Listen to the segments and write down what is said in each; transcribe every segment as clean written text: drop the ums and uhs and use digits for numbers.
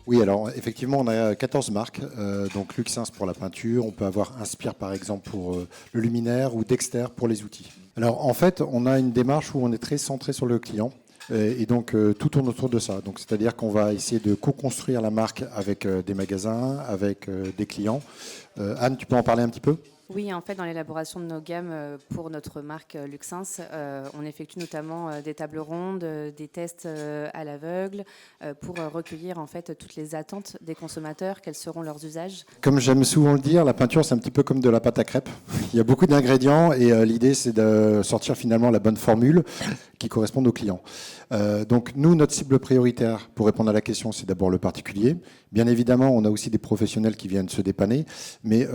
Oui, alors effectivement, on a 14 marques. Donc Luxins pour la peinture, on peut avoir Inspire par exemple pour le luminaire ou Dexter pour les outils. Alors en fait, on a une démarche où on est très centré sur le client. Et donc tout tourne autour de ça. Donc c'est-à-dire qu'on va essayer de co-construire la marque avec des magasins, avec des clients. Anne, tu peux en parler un petit peu? Oui, en fait, dans l'élaboration de nos gammes pour notre marque Luxins, on effectue notamment des tables rondes, des tests à l'aveugle pour recueillir en fait toutes les attentes des consommateurs, quels seront leurs usages. Comme j'aime souvent le dire, la peinture, c'est un petit peu comme de la pâte à crêpes. Il y a beaucoup d'ingrédients et l'idée, c'est de sortir finalement la bonne formule qui corresponde aux clients. Donc nous, notre cible prioritaire, pour répondre à la question, c'est d'abord le particulier. Bien évidemment, on a aussi des professionnels qui viennent se dépanner, mais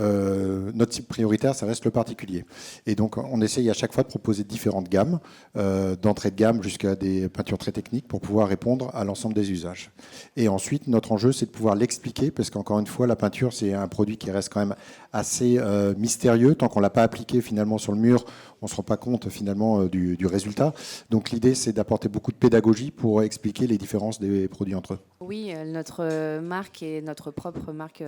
notre cible prioritaire, ça reste le particulier. Et donc, on essaye à chaque fois de proposer différentes gammes, d'entrée de gamme jusqu'à des peintures très techniques pour pouvoir répondre à l'ensemble des usages. Et ensuite, notre enjeu, c'est de pouvoir l'expliquer, parce qu'encore une fois, la peinture, c'est un produit qui reste quand même assez mystérieux. Tant qu'on ne l'a pas appliqué finalement sur le mur, on ne se rend pas compte finalement du résultat. Donc l'idée, c'est d'apporter beaucoup de pédagogie pour expliquer les différences des produits entre eux. Oui, notre marque est notre propre marque,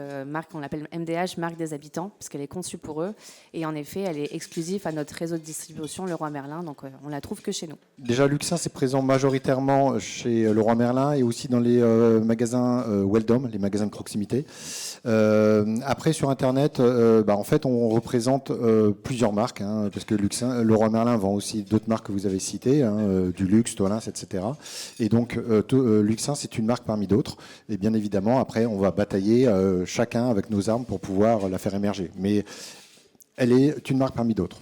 on l'appelle MDH, marque des habitants, parce qu'elle est conçue pour eux. Et en effet, elle est exclusive à notre réseau de distribution, Leroy Merlin, donc on la trouve que chez nous. Déjà, Luxin, c'est présent majoritairement chez Leroy Merlin et aussi dans les magasins Weldom, les magasins de proximité. Après, sur Internet, en fait, on représente plusieurs marques, hein, parce que Leroy Merlin vend aussi d'autres marques que vous avez citées, hein, du luxe, Tolins, etc. Et donc, Luxin, c'est une marque parmi d'autres. Et bien évidemment, après, on va batailler chacun avec nos armes pour pouvoir la faire émerger. Mais elle est une marque parmi d'autres.